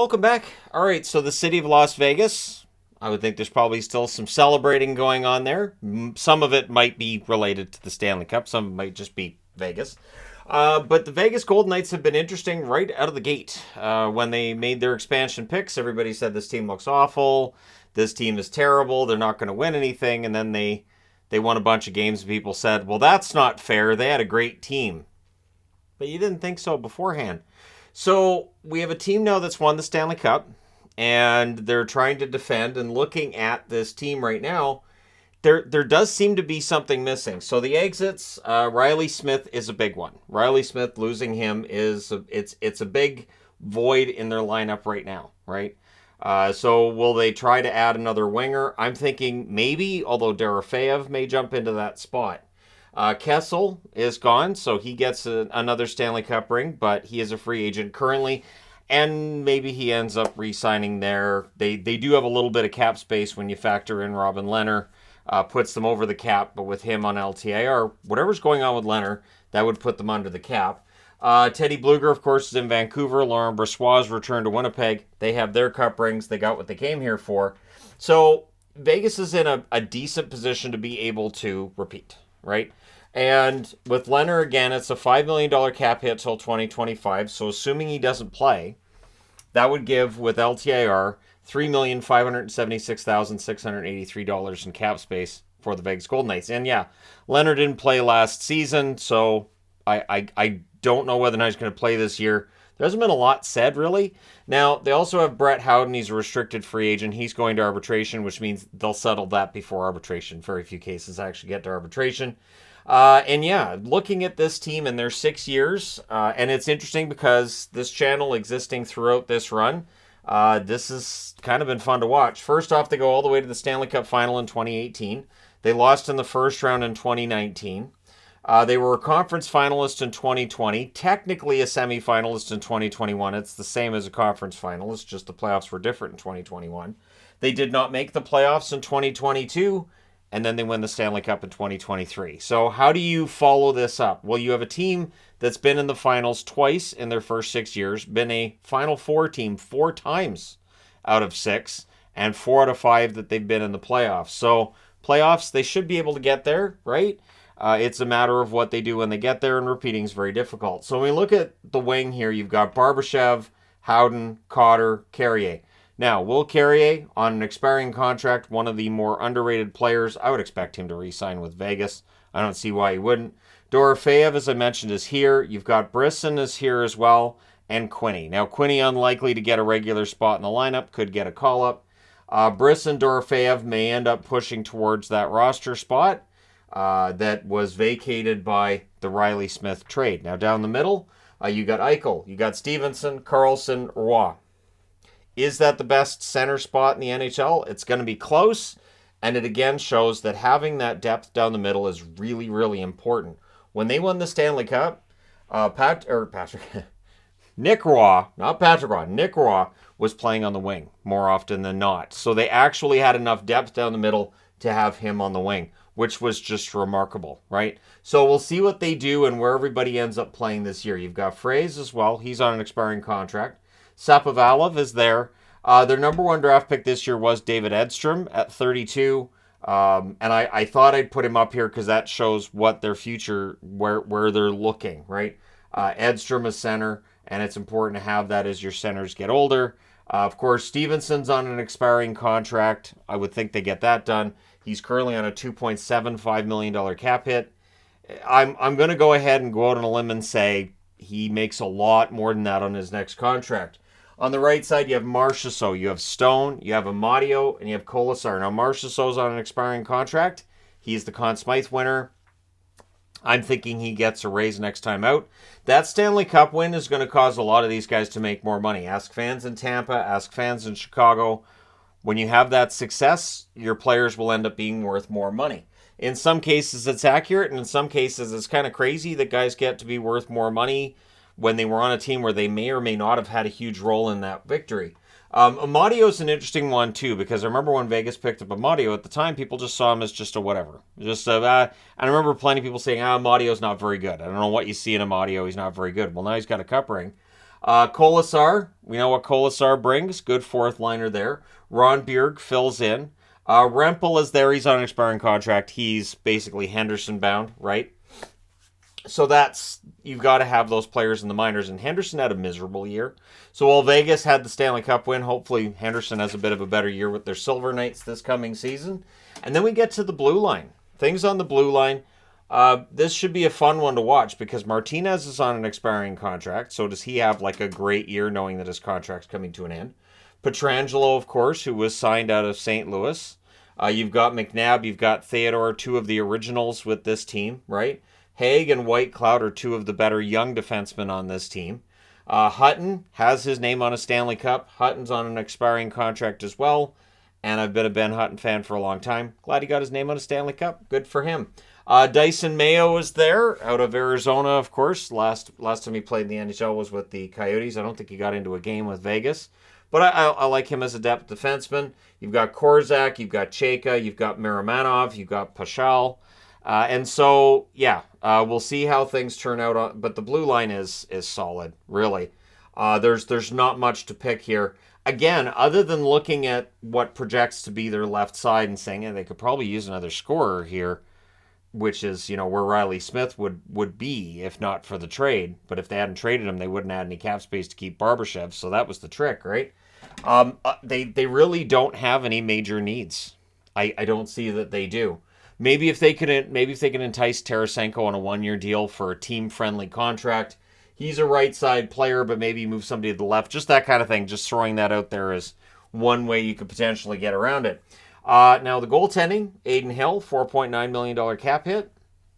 Welcome back. All right, so the city of Las Vegas, I would think there's probably still some celebrating going on there. Some of it might be related to the Stanley Cup, some might just be Vegas. But the Vegas Golden Knights have been interesting right out of the gate. When they made their expansion picks, everybody said this team looks awful, this team is terrible, they're not going to win anything, and then they won a bunch of games and people said, well, that's not fair, they had a great team. But you didn't think so beforehand. So we have a team now that's won the Stanley Cup, and they're trying to defend. And looking at this team right now, there does seem to be something missing. So the exits, Riley Smith is a big one. Riley Smith, losing him it's a big void in their lineup right now, right? So will they try to add another winger? I'm thinking maybe, although Dorofeyev may jump into that spot. Kessel is gone, so he gets another Stanley Cup ring, but he is a free agent currently, and maybe he ends up re-signing there. They do have a little bit of cap space when you factor in Robin Lehner, puts them over the cap, but with him on LTIR, whatever's going on with Lehner, that would put them under the cap. Teddy Bluger, of course, is in Vancouver. Laurent Brossoit's returned to Winnipeg. They have their cup rings. They got what they came here for. So Vegas is in a decent position to be able to repeat, right? And with Lehner, again, it's a $5 million cap hit till 2025. So assuming he doesn't play, that would give, with LTIR, $3,576,683 in cap space for the Vegas Golden Knights. And yeah, Lehner didn't play last season, so I don't know whether or not he's going to play this year. There hasn't been a lot said, really. Now, they also have Brett Howden. He's a restricted free agent. He's going to arbitration, which means they'll settle that before arbitration. Very few cases actually get to arbitration. And yeah, looking at this team in their 6 years, and it's interesting because this channel existing throughout this run, this has kind of been fun to watch. First off, they go all the way to the Stanley Cup final in 2018. They lost in the first round in 2019. They were a conference finalist in 2020, technically a semifinalist in 2021. It's the same as a conference finalist, just the playoffs were different in 2021. They did not make the playoffs in 2022, and then they win the Stanley Cup in 2023. So how do you follow this up? Well, you have a team that's been in the finals twice in their first 6 years, been a Final Four team 4 times out of 6, and 4 out of 5 that they've been in the playoffs. So playoffs, they should be able to get there, right? It's a matter of what they do when they get there, and repeating is very difficult. So when we look at the wing here, you've got Barbashev, Howden, Cotter, Carrier. Now, Will Carrier, on an expiring contract, one of the more underrated players. I would expect him to re-sign with Vegas. I don't see why he wouldn't. Dorofeyev, as I mentioned, is here. You've got Brisson is here as well, and Quinney. Now, Quinney, unlikely to get a regular spot in the lineup, could get a call-up. Brisson, Dorofeyev may end up pushing towards that roster spot that was vacated by the Riley Smith trade. Now, down the middle, you got Eichel, you got Stevenson, Carlson, Roy. Is that the best center spot in the NHL? It's going to be close, and it again shows that having that depth down the middle is really, really important. When they won the Stanley Cup, Nick Roy, not Patrick Roy, Nick Roy was playing on the wing more often than not. So they actually had enough depth down the middle to have him on the wing, which was just remarkable, right? So we'll see what they do and where everybody ends up playing this year. You've got Fraze as well. He's on an expiring contract. Sapovalov is there. Their number 1 draft pick this year was David Edstrom at 32. And I thought I'd put him up here because that shows what their future, where they're looking, right? Edstrom is center, and it's important to have that as your centers get older. Of course, Stevenson's on an expiring contract. I would think they get that done. He's currently on a $2.75 million cap hit. I'm going to go ahead and go out on a limb and say he makes a lot more than that on his next contract. On the right side, you have Marchessault, you have Stone, you have Amadio, and you have Colasar. Now, Marchessault's on an expiring contract. He's the Conn Smythe winner. I'm thinking he gets a raise next time out. That Stanley Cup win is going to cause a lot of these guys to make more money. Ask fans in Tampa, ask fans in Chicago. When you have that success, your players will end up being worth more money. In some cases, it's accurate, and in some cases, it's kind of crazy that guys get to be worth more money when they were on a team where they may or may not have had a huge role in that victory. Amadio's an interesting one, too, because I remember when Vegas picked up Amadio, at the time, people just saw him as just a whatever. And I remember plenty of people saying, Amadio's not very good. I don't know what you see in Amadio. He's not very good. Well, now he's got a cup ring. Colasar, we know what Colasar brings. Good fourth liner there. Ron Bjerg fills in. Rempel is there. He's on an expiring contract. He's basically Henderson bound, right? So you've got to have those players in the minors. And Henderson had a miserable year. So while Vegas had the Stanley Cup win, hopefully Henderson has a bit of a better year with their Silver Knights this coming season. And then we get to the blue line. Things on the blue line. This should be a fun one to watch because Martinez is on an expiring contract. So does he have like a great year knowing that his contract's coming to an end? Pietrangelo, of course, who was signed out of St. Louis. You've got McNabb, you've got Theodore, two of the originals with this team, right? Haig and Whitecloud are two of the better young defensemen on this team. Hutton has his name on a Stanley Cup. Hutton's on an expiring contract as well. And I've been a Ben Hutton fan for a long time. Glad he got his name on a Stanley Cup. Good for him. Dyson Mayo is there, out of Arizona, of course. Last time he played in the NHL was with the Coyotes. I don't think he got into a game with Vegas. But I like him as a depth defenseman. You've got Korzak, you've got Chayka, you've got Miramanov, you've got Pashal. And so, yeah, we'll see how things turn out. But the blue line is solid, really. There's not much to pick here. Again, other than looking at what projects to be their left side and saying, they could probably use another scorer here, which is, where Riley Smith would be if not for the trade. But if they hadn't traded him, they wouldn't have any cap space to keep Barbashev. So that was the trick, right? They really don't have any major needs. I don't see that they do. Maybe if they can entice Tarasenko on a 1-year deal for a team-friendly contract. He's a right side player, but maybe move somebody to the left. Just that kind of thing. Just throwing that out there is one way you could potentially get around it. Now the goaltending, Aiden Hill, $4.9 million cap hit.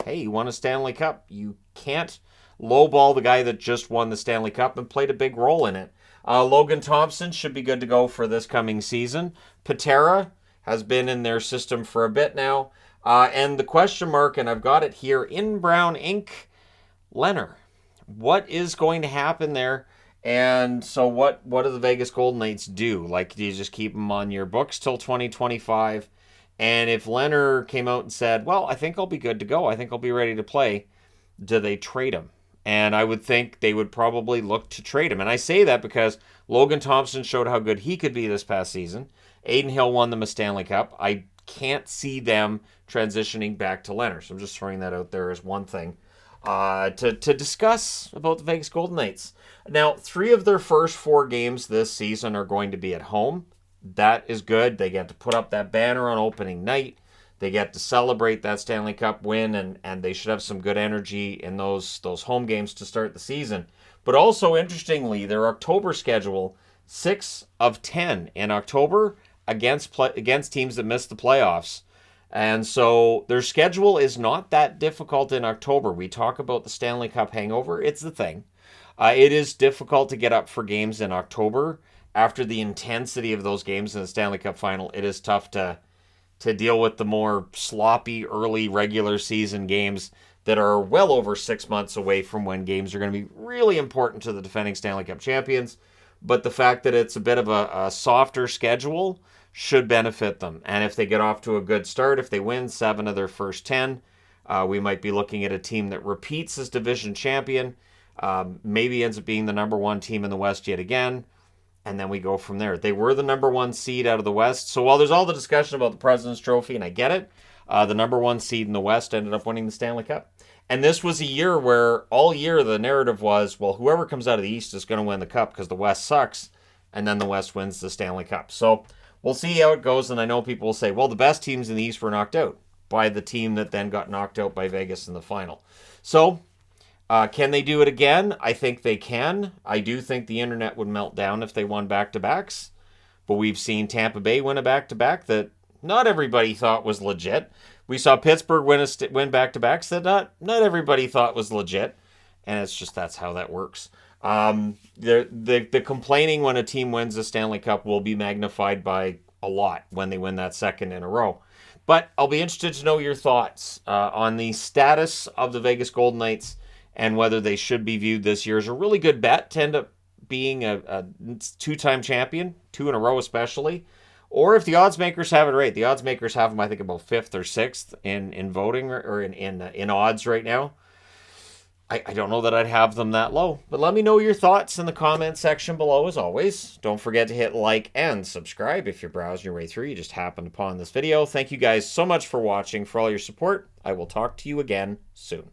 Hey, he won a Stanley Cup. You can't lowball the guy that just won the Stanley Cup and played a big role in it. Logan Thompson should be good to go for this coming season. Patera has been in their system for a bit now. And the question mark, and I've got it here in brown ink, Leonard. What is going to happen there? And so what do the Vegas Golden Knights do? Do you just keep them on your books till 2025? And if Leonard came out and said, well, I think I'll be good to go. I think I'll be ready to play. Do they trade him? And I would think they would probably look to trade him. And I say that because Logan Thompson showed how good he could be this past season. Aiden Hill won them a Stanley Cup. I can't see them transitioning back to Leonard. So I'm just throwing that out there as one thing to discuss about the Vegas Golden Knights. Now, 3 of their first 4 games this season are going to be at home. That is good. They get to put up that banner on opening night. They get to celebrate that Stanley Cup win, and they should have some good energy in those home games to start the season. But also, interestingly, their October schedule, 6 of 10 in October against teams that missed the playoffs. And so their schedule is not that difficult in October. We talk about the Stanley Cup hangover. It's the thing. It is difficult to get up for games in October. After the intensity of those games in the Stanley Cup final, it is tough to deal with the more sloppy early regular season games that are well over 6 months away from when games are going to be really important to the defending Stanley Cup champions. But the fact that it's a bit of a softer schedule should benefit them. And if they get off to a good start, if they win 7 of their first 10, we might be looking at a team that repeats as division champion, maybe ends up being the number 1 team in the West yet again. And then we go from there. They were the number 1 seed out of the West. So while there's all the discussion about the President's Trophy, and I get it, the number 1 seed in the West ended up winning the Stanley Cup. And this was a year where all year the narrative was, well, whoever comes out of the East is going to win the Cup because the West sucks. And then the West wins the Stanley Cup. So we'll see how it goes. And I know people will say, well, the best teams in the East were knocked out by the team that then got knocked out by Vegas in the final. So can they do it again? I think they can. I do think the internet would melt down if they won back-to-backs. But we've seen Tampa Bay win a back-to-back that not everybody thought was legit. We saw Pittsburgh win back-to-backs that not everybody thought was legit. And it's just that's how that works. The complaining when a team wins the Stanley Cup will be magnified by a lot when they win that second in a row. But I'll be interested to know your thoughts on the status of the Vegas Golden Knights and whether they should be viewed this year as a really good bet to end up being a 2-time champion, 2 in a row especially, or if the odds makers have it right. The odds makers have them, I think, about 5th or 6th in voting or in odds right now. I don't know that I'd have them that low. But let me know your thoughts in the comment section below as always. Don't forget to hit like and subscribe if you're browsing your way through. You just happened upon this video. Thank you guys so much for watching, for all your support. I will talk to you again soon.